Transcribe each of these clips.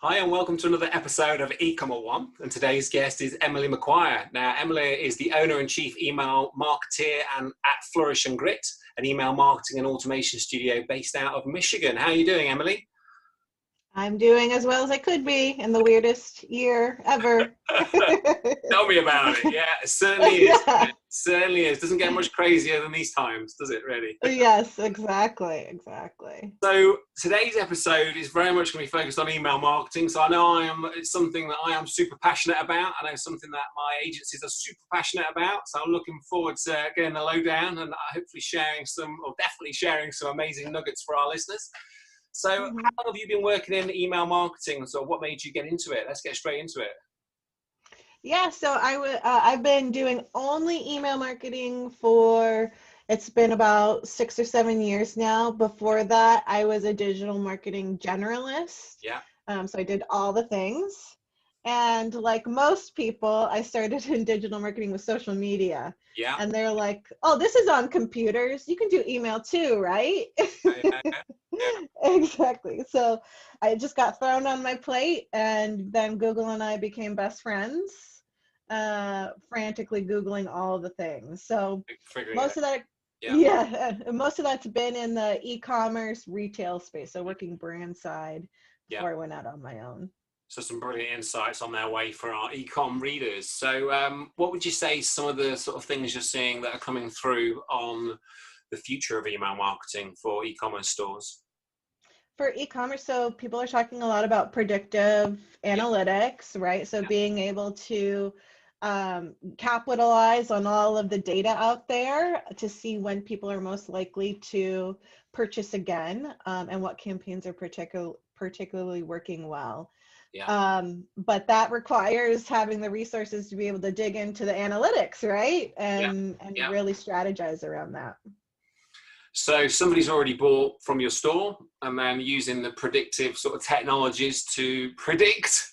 Hi and welcome to another episode of eCommerce One, and today's guest is Emily McGuire. Now, Emily is the owner and chief email marketeer and at Flourish and Grit, an email marketing and automation studio based out of Michigan. How are you doing, Emily? I'm doing as well as I could be in the weirdest year ever. Tell me about it. Yeah, it certainly is. Yeah. It certainly is. Doesn't get much crazier than these times, does it really? Yes, exactly. So today's episode is very much going to be focused on email marketing. So I know it's something that I am super passionate about. I know something that my agencies are super passionate about. So I'm looking forward to getting the lowdown and hopefully definitely sharing some amazing nuggets for our listeners. So how long have you been working in email marketing? So what made you get into it? Let's get straight into it. Yeah, so I've been doing only email marketing it's been about 6 or 7 years now. Before that, I was a digital marketing generalist. Yeah. So I did all the things. And like most people, I started in digital marketing with social media. Yeah. And they're like, oh, this is on computers. You can do email too, right? Yeah. Exactly. So I just got thrown on my plate, and then Google and I became best friends, frantically Googling all the things. So most of that, most of that's been in the e-commerce retail space. So working brand side before I went out on my own. So some brilliant insights on their way for our e-com readers. So what would you say some of the sort of things you're seeing that are coming through on the future of email marketing for e-commerce stores? For e-commerce, so people are talking a lot about predictive analytics, right? So being able to capitalize on all of the data out there to see when people are most likely to purchase again, and what campaigns are particularly working well. But that requires having the resources to be able to dig into the analytics, right? And really strategize around that. So somebody's already bought from your store and then using the predictive sort of technologies to predict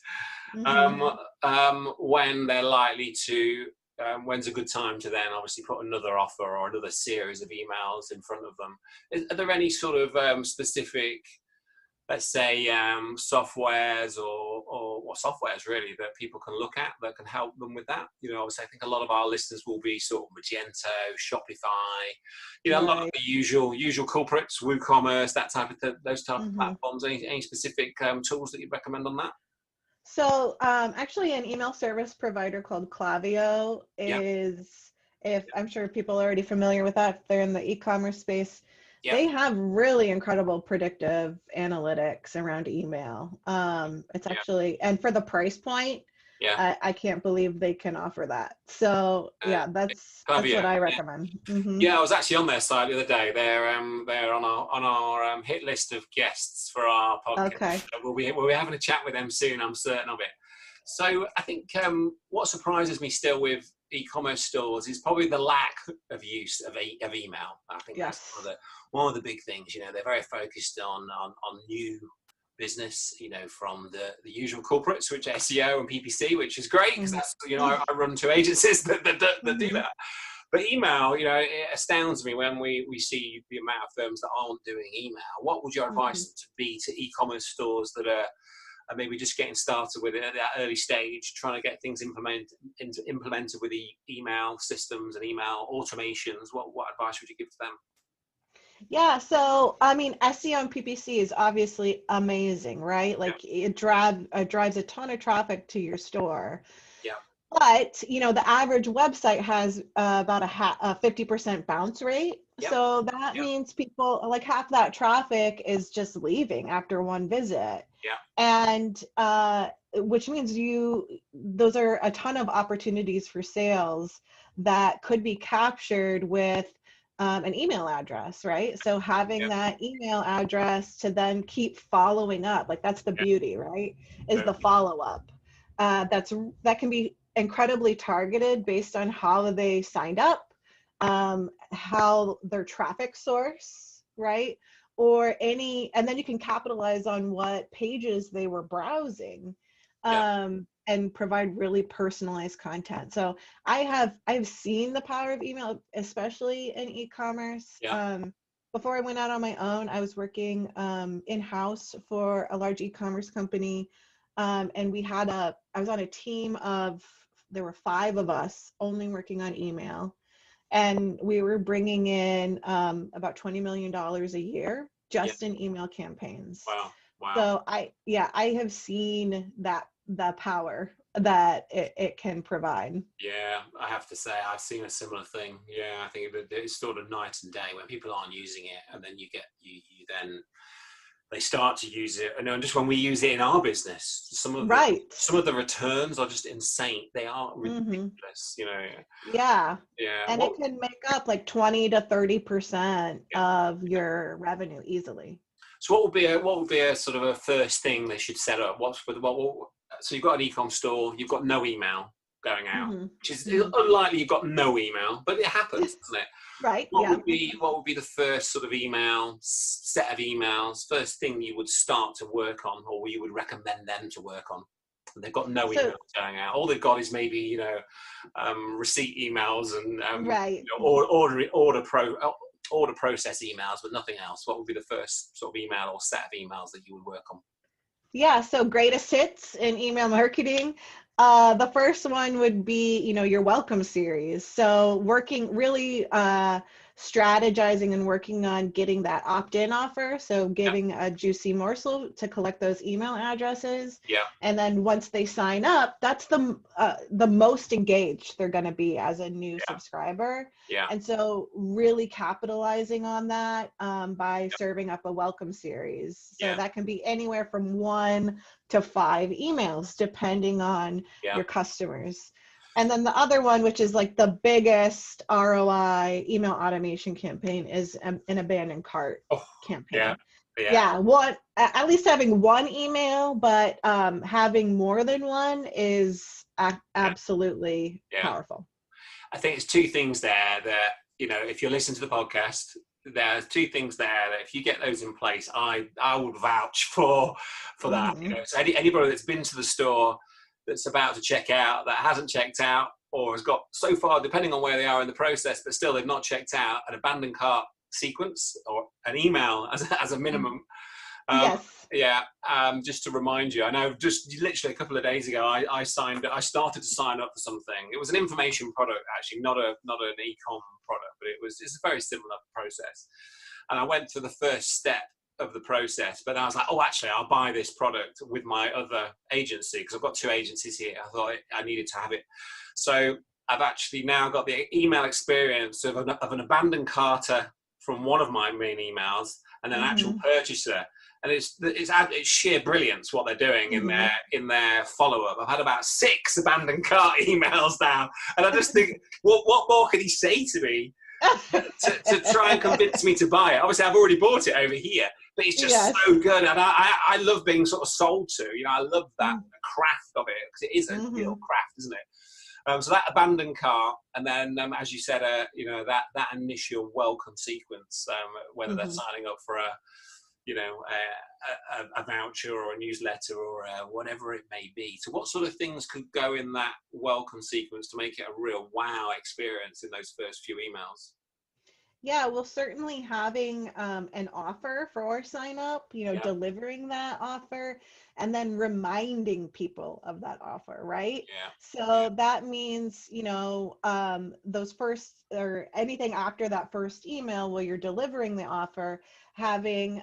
when they're likely to, when's a good time to then obviously put another offer or another series of emails in front of them. Are there any sort of specific, let's say, softwares or softwares really that people can look at that can help them with that? You know, obviously I think a lot of our listeners will be sort of Magento, Shopify, a lot of the usual culprits, WooCommerce, those type of platforms. Any specific tools that you'd recommend on that? So actually an email service provider called Klaviyo is, if I'm sure people are already familiar with that, if they're in the e-commerce space, they have really incredible predictive analytics around email. It's actually, and for the price point, I can't believe they can offer that. So that's what I recommend. Yeah, I was actually on their site the other day. They're on our hit list of guests for our podcast. Okay. So we'll be having a chat with them soon. I'm certain of it. So I think what surprises me still with e-commerce stores is probably the lack of use of email. I think that's one of the big things. They're very focused on new business, from the usual culprits, which are SEO and PPC, which is great because that's, I run 2 agencies that do that. But email, it astounds me when we see the amount of firms that aren't doing email. What would your advice be to e-commerce stores that are maybe just getting started with it at that early stage, trying to get things implemented with email systems and email automations? What advice would you give to them? Yeah, so I mean, SEO and PPC is obviously amazing, right? Like it drives a ton of traffic to your store. Yeah. But the average website has about a 50% bounce rate. So that means people, like half that traffic is just leaving after one visit. Yeah. And which means those are a ton of opportunities for sales that could be captured with an email address, right? So having that email address to then keep following up, like that's the beauty, right? Is the follow-up. That can be incredibly targeted based on how they signed up, how their traffic source, right? And then you can capitalize on what pages they were browsing. And provide really personalized content. So I've seen the power of email, especially in e-commerce. Before I went out on my own, I was working in-house for a large e-commerce company And I was on a team there were 5 of us only working on email. And we were bringing in about $20 million a year just in email campaigns. Wow. So I have seen the power that it can provide. Yeah, I have to say I've seen a similar thing. Yeah, I think it's sort of night and day when people aren't using it, and then you then they start to use it. And just when we use it in our business, some of the returns are just insane. They are ridiculous, Yeah. Yeah. And it can make up like 20 to 30% of your revenue easily. So what would be a sort of a first thing they should set up? So you've got an e-com store, you've got no email going out, which is unlikely you've got no email, but it happens, doesn't it? Right. What would be the first sort of set of emails, first thing you would start to work on, or you would recommend them to work on? And they've got no emails going out. All they've got is maybe receipt emails and order process emails, but nothing else. What would be the first sort of email or set of emails that you would work on? Yeah, so greatest hits in email marketing. The first one would be, your welcome series. So working really strategizing and working on getting that opt-in offer. So giving a juicy morsel to collect those email addresses. Yeah. And then once they sign up, that's the most engaged they're going to be as a new subscriber. Yeah. And so really capitalizing on that by serving up a welcome series. So that can be anywhere from 1 to 5 emails, depending on your customers. And then the other one, which is like the biggest ROI email automation campaign, is an abandoned cart campaign. At least having one email, but having more than one is absolutely powerful. I think it's 2 things there that, if you're listening to the podcast, there's 2 things there that if you get those in place, I would vouch for that. So anybody that's been to the store that's about to check out, that hasn't checked out, or has got so far, depending on where they are in the process, but still they've not checked out, an abandoned cart sequence or an email as a minimum. Just to remind you, I know just literally a couple of days ago, I started to sign up for something. It was an information product, actually, not an e-com product, but it's a very similar process. And I went through the first step of the process, but I was like, actually, I'll buy this product with my other agency, because I've got 2 agencies here. I thought I needed to have it. So I've actually now got the email experience of an abandoned carter from one of my main emails, and an actual purchaser. And it's sheer brilliance what they're doing in their follow-up. I've had about 6 abandoned cart emails now, and I just think, what more could he say to me to try and convince me to buy it? Obviously, I've already bought it over here, but it's just so good, and I love being sort of sold to. I love that craft of it, because it is a real craft, isn't it? So that abandoned cart, and then as you said, that initial welcome sequence, whether they're signing up for a voucher or a newsletter or whatever it may be. So what sort of things could go in that welcome sequence to make it a real wow experience in those first few emails? Yeah, well, certainly having an offer for sign up, delivering that offer, and then reminding people of that offer, right? So that means, those first, or anything after that first email where you're delivering the offer, having,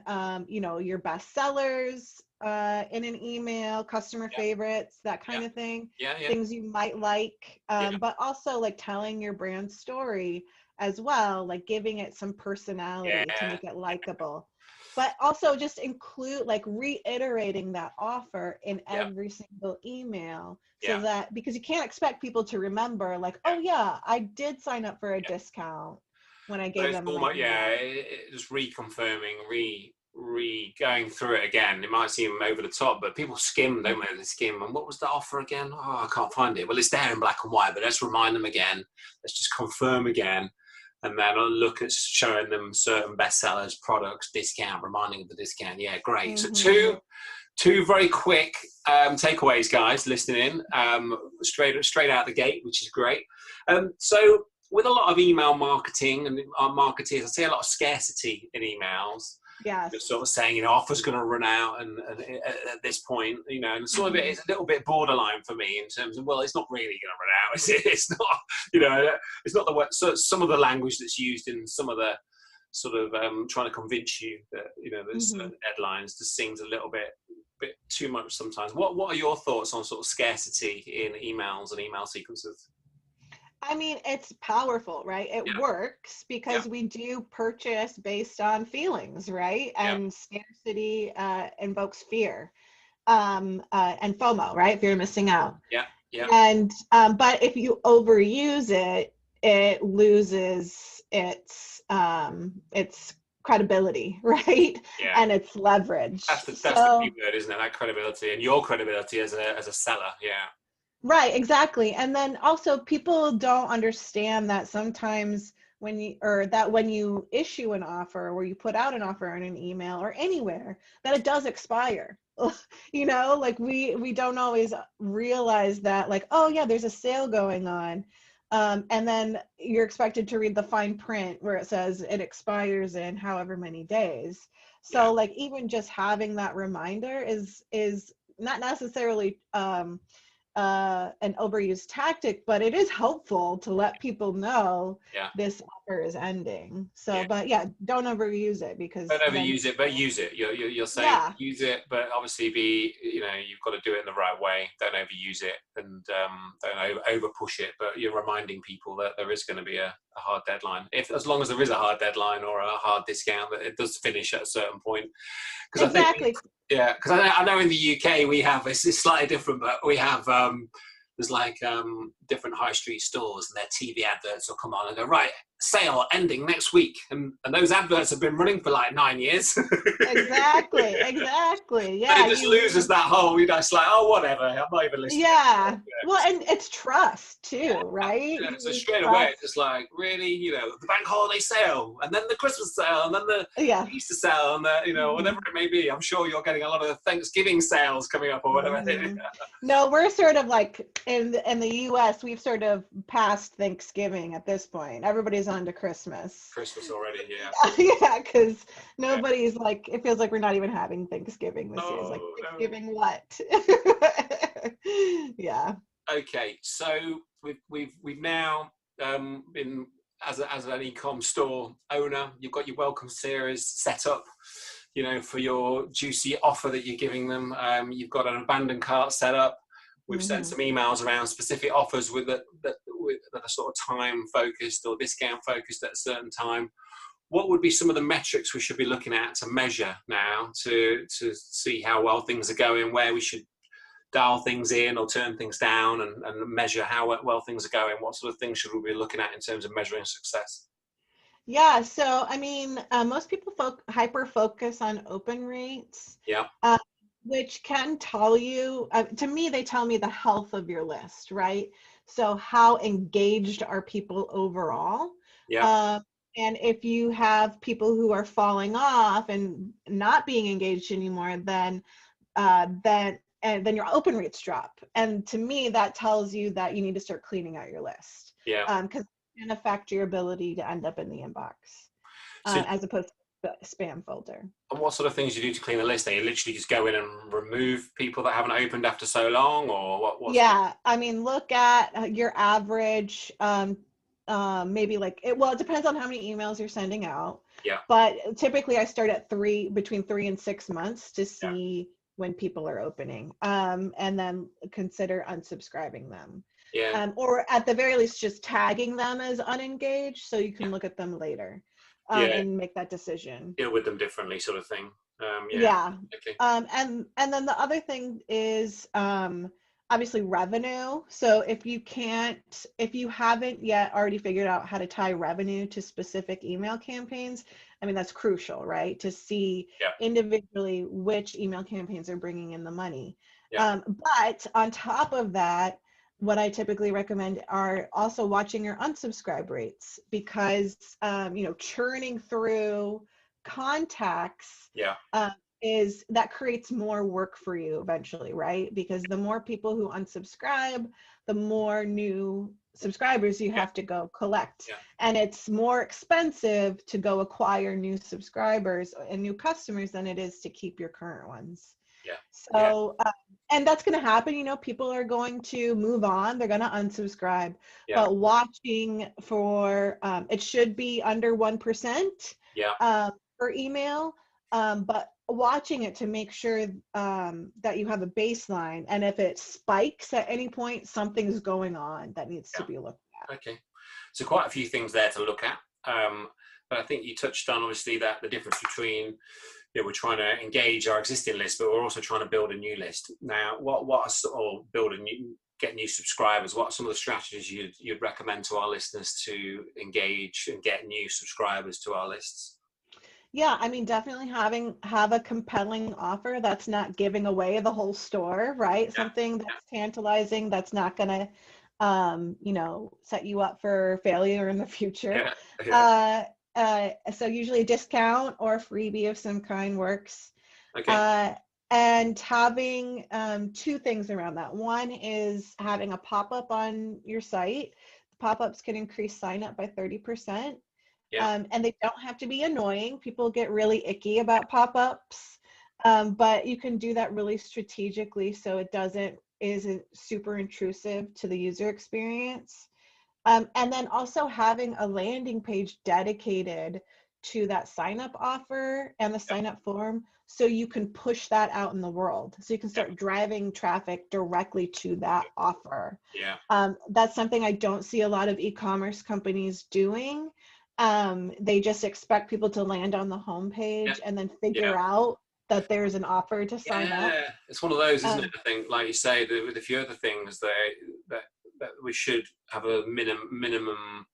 your best sellers in an email, customer favorites, that kind of thing, things you might like, but also like telling your brand story as well, like giving it some personality to make it likable, but also just include, like, reiterating that offer in every single email, so that, because you can't expect people to remember, like, I did sign up for a discount when I gave them just reconfirming, going through it again. It might seem over the top, but people skim, don't they? They skim, and what was the offer again? I can't find it. Well, it's there in black and white, but let's remind them again. Let's just confirm again. And then I'll look at showing them certain bestsellers, products, discount, reminding of the discount. Yeah, great. So two very quick takeaways, guys, listening in, straight out the gate, which is great. So with a lot of email marketing and our marketers, I see a lot of scarcity in emails. Yes. Just sort of saying, offer's going to run out, and at this point, and some of it is a little bit borderline for me in terms of, well, it's not really going to run out, is it? It's not, it's not the way. So some of the language that's used in some of the sort of trying to convince you that there's certain deadlines just seems a little bit too much sometimes. What are your thoughts on sort of scarcity in emails and email sequences? I mean, it's powerful, right? It works because we do purchase based on feelings, right? And scarcity invokes fear, and FOMO, right? Fear of missing out. Yeah. And but if you overuse it, it loses its credibility, right? Yeah. And its leverage. That's the key word, isn't it? That credibility and your credibility as a seller. Yeah. Right, exactly. And then also people don't understand that sometimes when you issue an offer or you put out an offer in an email or anywhere, that it does expire. Like we don't always realize that, like, oh yeah, there's a sale going on. And then you're expected to read the fine print where it says it expires in however many days. So like even just having that reminder is not necessarily an overused tactic, but it is helpful to let people know this offer is ending. So, but don't overuse it, because don't overuse it, but use it. You're saying use it, but obviously you've got to do it in the right way. Don't overuse it, and don't over push it. But you're reminding people that there is going to be a hard deadline. As long as there is a hard deadline or a hard discount, that it does finish at a certain point. Exactly. Because I know in the UK we have, it's slightly different, but we have there's like different high street stores, and their TV adverts will come on and go, right, sale ending next week, and those adverts have been running for like 9 years. Exactly. Yeah, and it just loses that whole, it's like, oh, whatever, I'm not even listening. Well, and it's trust too, right? So straight away, it's just like, really, the bank holiday sale, and then the Christmas sale, and then the Easter sale, and the whatever it may be. I'm sure you're getting a lot of Thanksgiving sales coming up or whatever. No, we're sort of like in the US, we've sort of passed Thanksgiving at this point. Everybody's on to Christmas. Christmas already, yeah, because nobody's like, it feels like we're not even having Thanksgiving this year. It's like, Thanksgiving what? Yeah. Okay, so we've now been as an e-com store owner, you've got your welcome series set up, for your juicy offer that you're giving them. You've got an abandoned cart set up. We've sent some emails around specific offers that are sort of time focused or discount focused at a certain time. What would be some of the metrics we should be looking at to measure now to see how well things are going, where we should dial things in or turn things down, and measure how well things are going? What sort of things should we be looking at in terms of measuring success? Yeah, so I mean, most people hyper focus on open rates. Yeah. Which can tell you, to me, they tell me the health of your list, right? So how engaged are people overall? Yeah. And if you have people who are falling off and not being engaged anymore, then your open rates drop. And to me, that tells you that you need to start cleaning out your list. Yeah. Because it can affect your ability to end up in the inbox, as opposed to the spam folder. And what sort of things you do to clean the list? Are you literally just go in and remove people that haven't opened after so long, or what? I mean, look at your average, maybe like it depends on how many emails you're sending out. Yeah. But typically I start at between 3 and 6 months to see when people are opening, and then consider unsubscribing them. Yeah. Or at the very least, just tagging them as unengaged so you can look at them later. And make that decision. Deal with them differently, sort of thing. Okay. And then the other thing is obviously revenue. So if you haven't yet already figured out how to tie revenue to specific email campaigns, I mean, that's crucial, right? To see individually which email campaigns are bringing in the money. But on top of that, what I typically recommend are also watching your unsubscribe rates, because churning through contacts that creates more work for you eventually, right? Because the more people who unsubscribe, the more new subscribers you have to go collect. And it's more expensive to go acquire new subscribers and new customers than it is to keep your current ones. So and that's going to happen. You know, people are going to move on, they're going to unsubscribe, but watching for it should be under 1% for email, but watching it to make sure that you have a baseline, and if it spikes at any point, something's going on that needs to be looked at. Okay, so quite a few things there to look at, but I think you touched on obviously that the difference between, you know, we're trying to engage our existing list, but we're also trying to build a new list. Now, get new subscribers. What are some of the strategies you'd recommend to our listeners to engage and get new subscribers to our lists? Yeah, I mean, definitely have a compelling offer that's not giving away the whole store, right? Something that's tantalizing, that's not going to, you know, set you up for failure in the future. So usually a discount or a freebie of some kind works. And having two things around that. One is having a pop-up on your site. Pop-ups can increase sign up by 30%. And they don't have to be annoying. People get really icky about pop-ups, but you can do that really strategically so it isn't super intrusive to the user experience. And then also having a landing page dedicated to that sign-up offer and the sign-up form, so you can push that out in the world. So you can start driving traffic directly to that offer. That's something I don't see a lot of e-commerce companies doing. They just expect people to land on the homepage and then figure out that there's an offer to sign up. It's one of those, isn't it? I think, like you say, with a few other things that we should have a minimum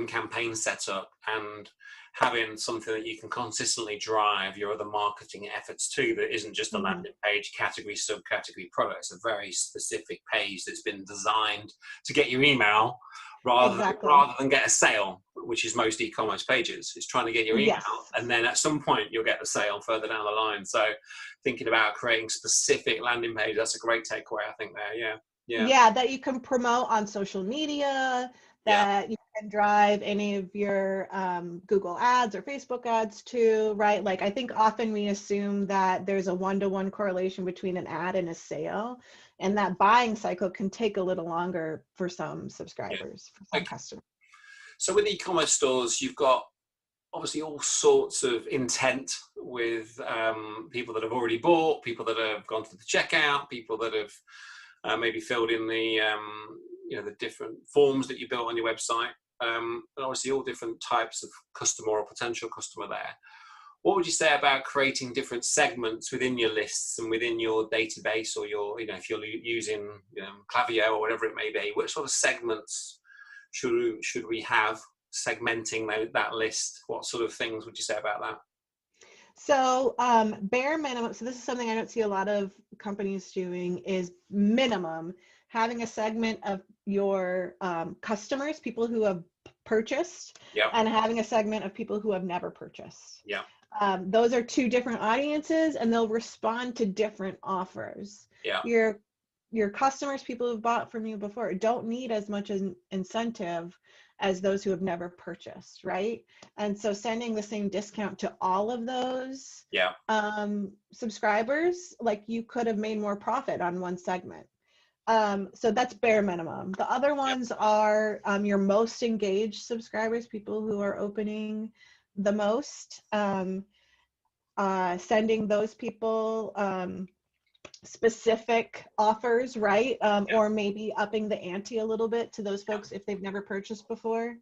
campaign set up, and having something that you can consistently drive your other marketing efforts to, that isn't just a landing page, category, subcategory product. It's a very specific page that's been designed to get your email rather than get a sale, which is most e-commerce pages. It's trying to get your email, and then at some point you'll get the sale further down the line. So thinking about creating specific landing page, that's a great takeaway, I think, there. Yeah, that you can promote on social media, that you can drive any of your Google ads or Facebook ads to, right? Like, I think often we assume that there's a one-to-one correlation between an ad and a sale, and that buying cycle can take a little longer for some subscribers, for some customers. So with e-commerce stores, you've got obviously all sorts of intent with people that have already bought, people that have gone through the checkout, people that have maybe filled in the the different forms that you built on your website, and obviously all different types of customer or potential customer there. What would you say about creating different segments within your lists and within your database, or your, if you're using Klaviyo or whatever it may be, what sort of segments should we have segmenting that list? What sort of things would you say about that? So bare minimum, so this is something I don't see a lot of companies doing, is minimum having a segment of your customers, people who have purchased, and having a segment of people who have never purchased. Those are two different audiences, and they'll respond to different offers. Your customers, people who've bought from you before, don't need as much incentive as those who have never purchased, right? And so sending the same discount to all of those subscribers, like, you could have made more profit on one segment. So that's bare minimum. The other ones are your most engaged subscribers, people who are opening the most, sending those people specific offers, right? Or maybe upping the ante a little bit to those folks if they've never purchased before.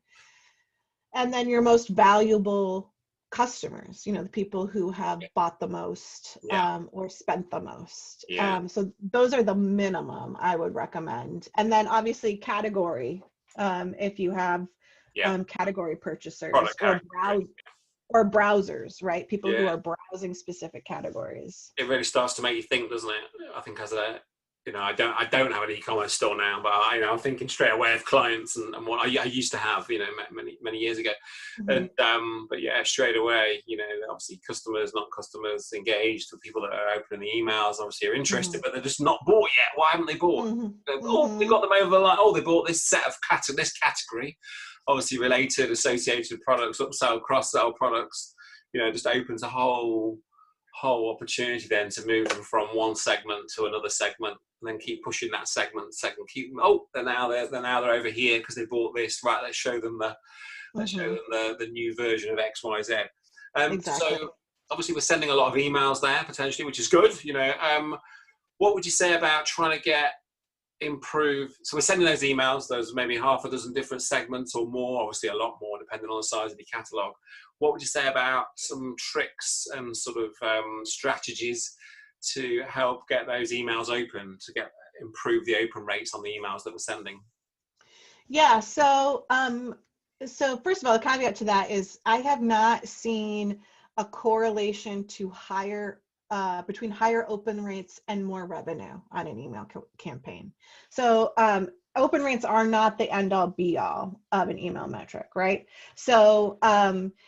And then your most valuable customers, the people who have bought the most or spent the most. So those are the minimum I would recommend. And then obviously category, if you have category purchasers or browsers, right? People who are browsing specific categories. It really starts to make you think, doesn't it? I think as I don't have an e-commerce store now, but I'm thinking straight away of clients and what I used to have, many years ago. Mm-hmm. And but yeah, straight away, obviously customers, not customers, engaged with people that are opening the emails, obviously are interested, but they're just not bought yet. Why haven't they bought? Oh, they got them over the line. Oh, they bought this set of this category, obviously related, associated products, upsell, cross-sell products. Just opens a whole opportunity then to move them from one segment to another segment, and then keep pushing that segment, keep them, they're now over here because they bought this, right? Let's show them the new version of XYZ. Exactly. So obviously we're sending a lot of emails there potentially, which is good. What would you say about trying to improve? So we're sending those emails, those maybe half a dozen different segments or more, obviously a lot more depending on the size of the catalog. What would you say about some tricks and sort of strategies to help get those emails open, to improve the open rates on the emails that we're sending? Yeah, so first of all, the caveat to that is I have not seen a correlation to between higher open rates and more revenue on an email campaign. So open rates are not the end all be all of an email metric, right? So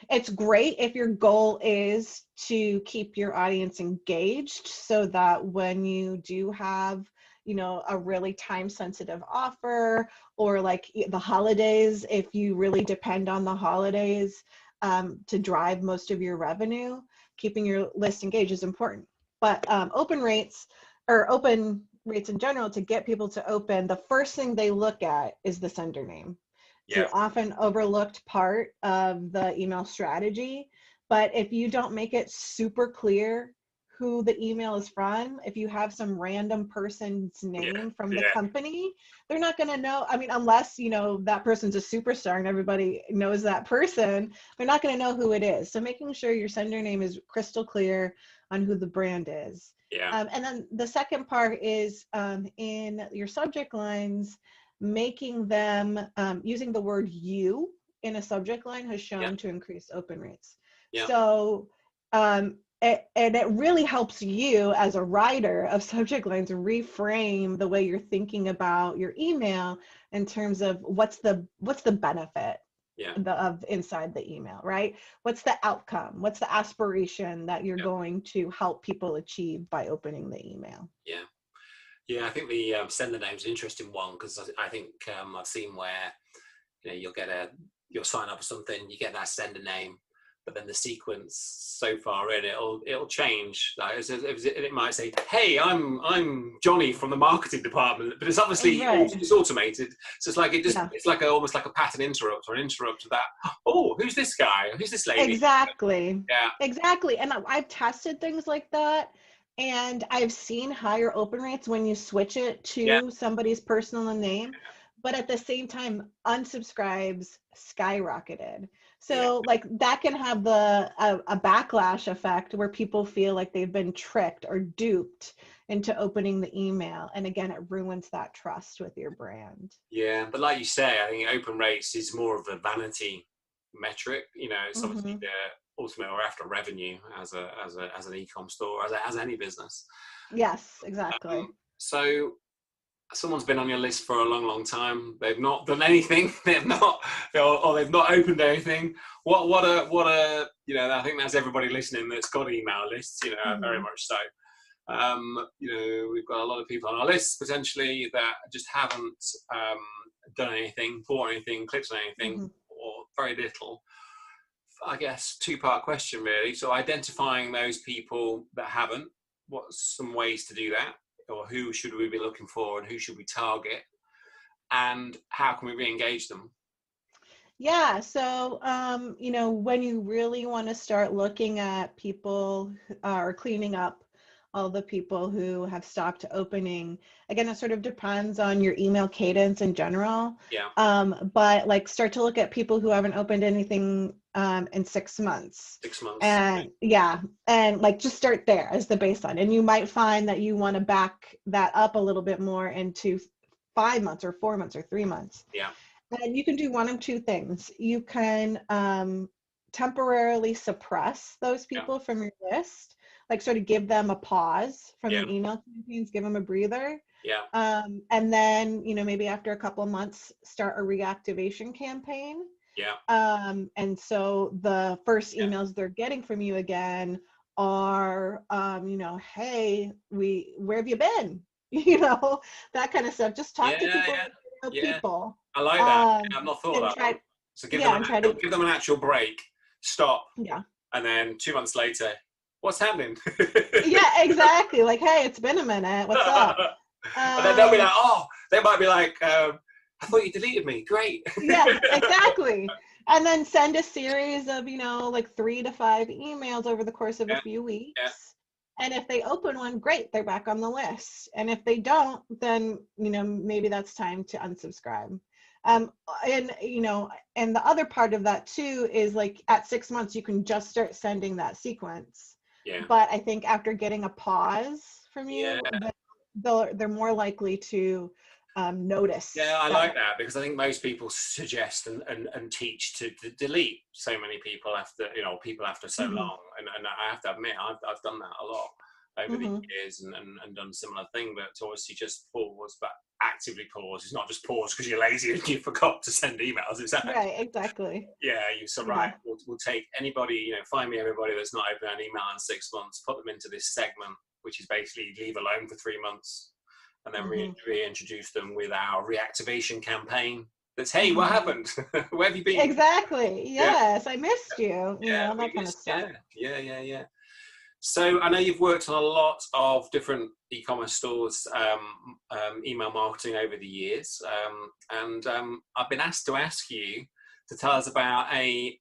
it's great if your goal is to keep your audience engaged so that when you do have a really time sensitive offer, or like the holidays, if you really depend on the holidays to drive most of your revenue, keeping your list engaged is important. But open rates in general, to get people to open, the first thing they look at is the sender name. It's an often overlooked part of the email strategy. But if you don't make it super clear who the email is from, if you have some random person's name from the company, they're not going to know. I mean, unless, that person's a superstar and everybody knows that person, they're not going to know who it is. So making sure your sender name is crystal clear on who the brand is. And then the second part is in your subject lines, making them using the word "you" in a subject line has shown to increase open rates. So it really helps you as a writer of subject lines reframe the way you're thinking about your email in terms of what's the benefit of inside the email, right? What's the outcome? What's the aspiration that you're going to help people achieve by opening the email? I think the sender name is an interesting one, because I think I've seen where you'll sign up for something, you get that sender name, but then the sequence so far in it'll change. Like it might say, "Hey, I'm Johnny from the marketing department," but it's obviously it's automated. So it's like it's like almost like a pattern interrupt, or an interrupt to that. Oh, who's this guy? Who's this lady? Exactly. Exactly. And I've tested things like that, and I've seen higher open rates when you switch it to somebody's personal name. But at the same time, unsubscribes skyrocketed. So like that can have a backlash effect where people feel like they've been tricked or duped into opening the email. And again, it ruins that trust with your brand. Yeah, but like you say, I think open rates is more of a vanity metric. It's obviously the ultimate, or after revenue as an e-com store, as any business. Yes, exactly. So someone's been on your list for a long time. They've not done anything. They've not opened anything. What a I think that's everybody listening that's got email lists. Very much so. We've got a lot of people on our list potentially that just haven't done anything, bought anything, clicked on anything, or very little. I guess two-part question really. So identifying those people that haven't, what's some ways to do that? Or who should we be looking for, and who should we target, and how can we re-engage them? Yeah, so when you really want to start looking at people or cleaning up all the people who have stopped opening, again, it sort of depends on your email cadence in general. But like start to look at people who haven't opened anything in 6 months. 6 months. And and like just start there as the baseline. And you might find that you want to back that up a little bit more into 5 months or 4 months or 3 months. And you can do one of two things. You can temporarily suppress those people from your list, like sort of give them a pause from your email campaigns, give them a breather. And then, maybe after a couple of months, start a reactivation campaign. And so the first emails they're getting from you again are, hey, where have you been? That kind of stuff. Just talk to people, people. I like that. I've not thought of that. So give them an actual break, stop. And then 2 months later, what's happening? Yeah, exactly. Like, hey, it's been a minute. What's up? And then they'll be like, they might be like, I thought you deleted me. Great. Yeah, exactly. And then send a series of, like 3 to 5 emails over the course of a few weeks. And if they open one, great, they're back on the list. And if they don't, then, maybe that's time to unsubscribe. And the other part of that too is like at 6 months, you can just start sending that sequence. But I think after getting a pause from you, they're more likely to notice. I like that, because I think most people suggest and teach to delete so many people after so long, and I have to admit I've done that a lot over the years and done a similar thing, but to obviously just pause, but actively pause. It's not just pause because you're lazy and you forgot to send emails. It's right, exactly. Right. We'll take anybody, find me everybody that's not opened an email in 6 months, put them into this segment, which is basically leave alone for 3 months, and then reintroduce them with our reactivation campaign. That's, hey, what happened? Where have you been? Exactly. Yes, I missed you. That kind of stuff. Yeah. So I know you've worked on a lot of different e-commerce stores, email marketing over the years, and I've been asked to ask you to tell us about a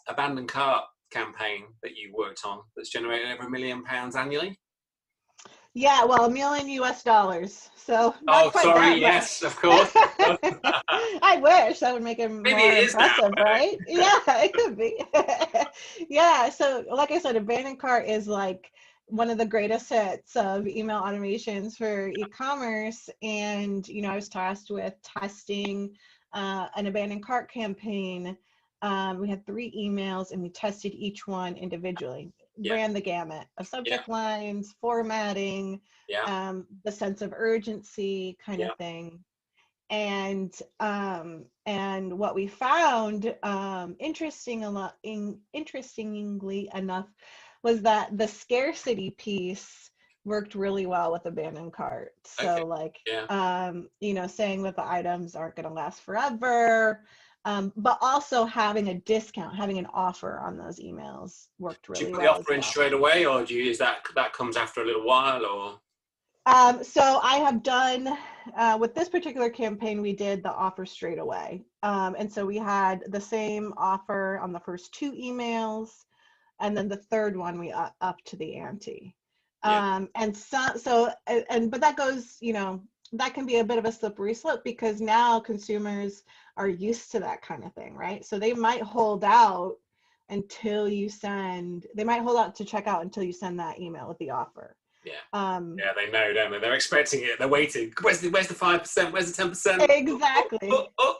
abandoned cart campaign that you worked on that's generated over £1 million annually. Yeah, well, $1 million US. So not quite sorry, that yes, much. of course. I wish that would make it more impressive, right? Yeah, it could be. Yeah, so like I said, abandoned cart is like one of the greatest hits of email automations for e-commerce, and I was tasked with testing an abandoned cart campaign. We had 3 emails, and we tested each one individually. Ran the gamut of subject lines, formatting, the sense of urgency kind of thing. And what we found, interestingly enough, was that the scarcity piece worked really well with abandoned cart. So saying that the items aren't going to last forever, but also having a discount, having an offer on those emails worked really well. Do you put the offer in straight away, or do you use that comes after a little while, or? So I have done, with this particular campaign, we did the offer straight away. And so we had the same offer on the first 2 emails, and then the third one we upped to the ante. But that goes, that can be a bit of a slippery slope, because now consumers are used to that kind of thing, right? So they might hold out to check out until you send that email with the offer. They know, don't they? They're expecting it. They're waiting. Where's the 5%? Where's the 10%? Exactly.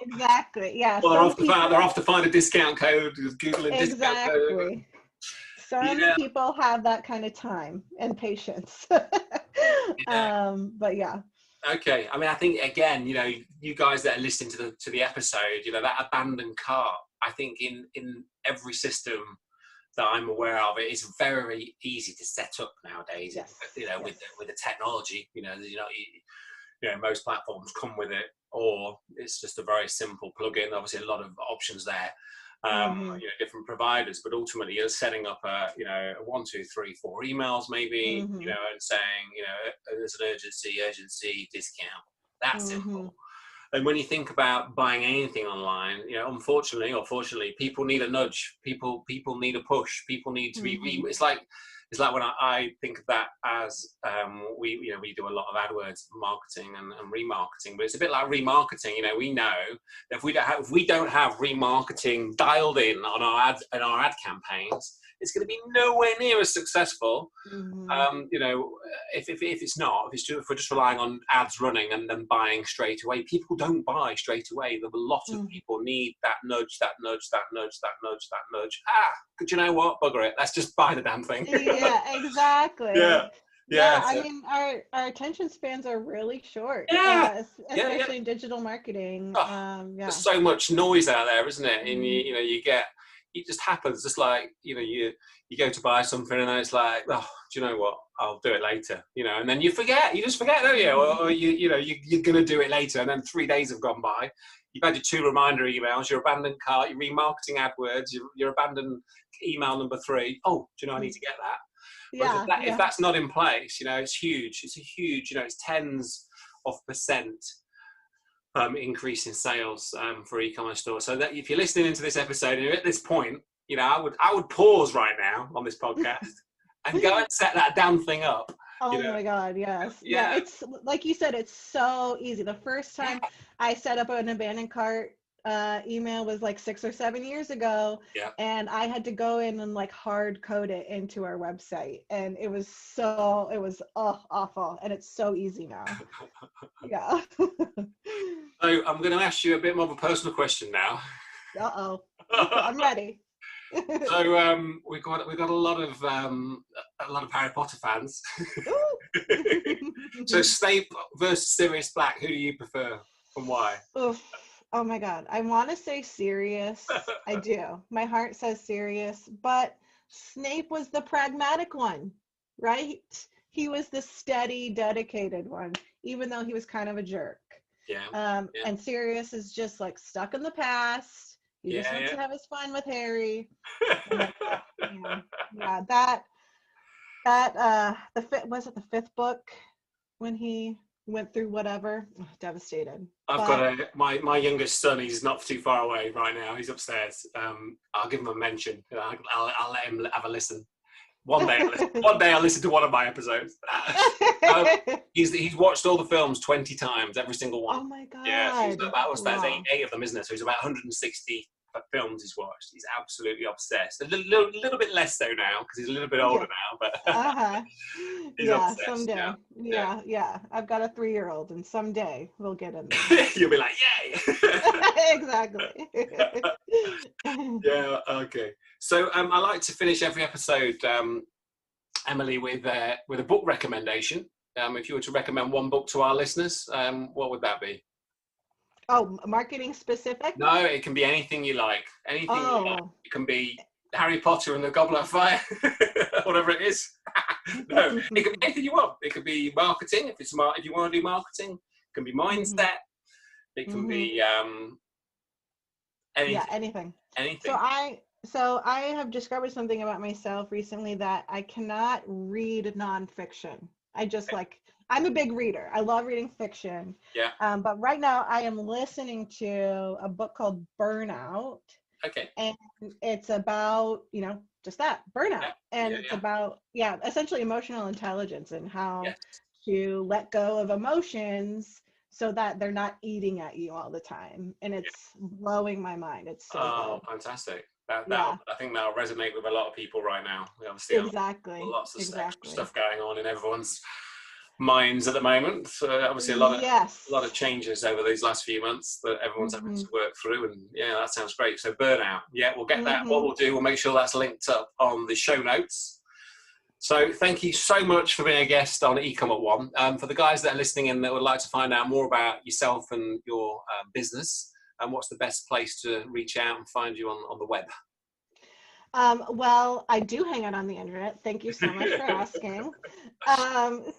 Exactly. Yeah. Well, they're off to find a discount code. Googling discount code. Some people have that kind of time and patience. But yeah. Okay. I mean, I think again, you guys that are listening to the episode, that abandoned cart, I think in every system that I'm aware of, it is very easy to set up nowadays. With the technology, most platforms come with it, or it's just a very simple plugin. Obviously, a lot of options there, different providers, but ultimately you're setting up a 1, 2, 3, 4 emails maybe, and saying, there's an urgency discount. That's simple. And when you think about buying anything online, unfortunately or fortunately, people need a nudge. People need a push. People need to be. It's like when I think of that as we do a lot of AdWords marketing and remarketing, but it's a bit like remarketing. We know that if we don't have remarketing dialed in on our ad campaigns, it's going to be nowhere near as successful. If we're just relying on ads running and then buying straight away, people don't buy straight away. A lot of people need that nudge. Do you know what? Bugger it. Let's just buy the damn thing. Yeah, exactly. Yeah, So, I mean, our attention spans are really short, yeah, yeah. especially in digital marketing. Oh, there's Yeah. so much noise out there, isn't it? And Mhm. it just happens. Just like, you go to buy something and then it's like, oh, do you know what? I'll do it later, and then you just forget, don't you? Mhm. Or you're going to do it later. And then 3 days have gone by. You've had your 2 reminder emails, your abandoned cart, your remarketing AdWords, your abandoned email number 3. Oh, do you know, I need to get that. Whereas Yeah, if yeah. that's not in place, it's huge. It's a huge, it's tens of percent increase in sales for e-commerce stores. So that if you're listening into this episode and you're at this point, I would pause right now on this podcast and go and set that damn thing up. Oh my God, yes. Yeah, Yeah, it's like you said, it's so easy. The first yeah, time I set up an abandoned cart email was like 6 or 7 years ago, yeah. and I had to go in and like hard code it into our website, and it was awful, and it's so easy now. Yeah. So I'm going to ask you a bit more of a personal question now. Uh-oh. I'm ready. So we've got a lot of Harry Potter fans. So Snape versus Sirius Black, who do you prefer and why? Oof. Oh my God. I want to say Sirius. I do. My heart says Sirius, but Snape was the pragmatic one, right? He was the steady, dedicated one, even though he was kind of a jerk. Yeah. And Sirius is just like stuck in the past. He just wants Yeah. to have his fun with Harry. And, that was it the 5th book when he went through whatever? Oh, devastated. I've got my youngest son. He's not too far away right now. He's upstairs. I'll give him a mention. I'll let him have a listen. One day I'll listen to one of my episodes. He's watched all the films 20 times, every single one. Oh my God. Yeah, that's Wow. eight of them, isn't it? So he's about 160 films he's watched. He's absolutely obsessed. A little bit less so now because he's a little bit older now, but Uh-huh. he's Yeah, obsessed. someday. Yeah. Yeah. I've got a 3-year-old, and someday we'll get in there. You'll be like, yay! Exactly. Yeah. Okay. So I like to finish every episode, Emily, with a book recommendation. If you were to recommend one book to our listeners, what would that be? Oh, marketing specific? No, it can be anything you like. Anything you like. It can be Harry Potter and the Goblet of Fire, whatever it is. No, it can be anything you want. It could be marketing, if you want to do marketing. It can be mindset. It can be anything. Yeah, anything. Anything. So I have discovered something about myself recently, that I cannot read nonfiction. I'm a big reader. I love reading fiction. Yeah. But right now I am listening to a book called Burnout. Okay. And it's about, just that, burnout. Yeah. And it's about, essentially emotional intelligence and how to let go of emotions so that they're not eating at you all the time. And it's blowing my mind. It's so good. Fantastic. I think that'll resonate with a lot of people right now. We obviously Exactly. lots of stuff going on in everyone's minds at the moment. So obviously a lot of changes over these last few months that everyone's having to work through, and that sounds great. So burnout, we'll get that. What we'll do, we'll make sure that's linked up on the show notes. So thank you so much for being a guest on eCom at One. For the guys that are listening and that would like to find out more about yourself and your business, and what's the best place to reach out and find you on the web? Well, I do hang out on the internet. Thank you so much for asking.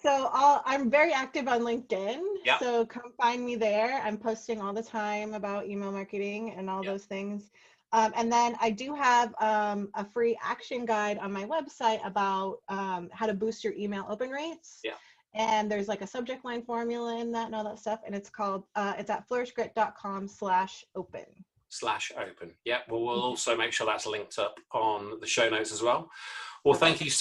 So I'm very active on LinkedIn. Yeah. So come find me there. I'm posting all the time about email marketing and all those things. And then I do have a free action guide on my website about how to boost your email open rates. Yeah. And there's like a subject line formula in that and all that stuff. And it's called, it's at flourishgrit.com/open. /open. Yeah. Well, we'll also make sure that's linked up on the show notes as well. Well, thank you so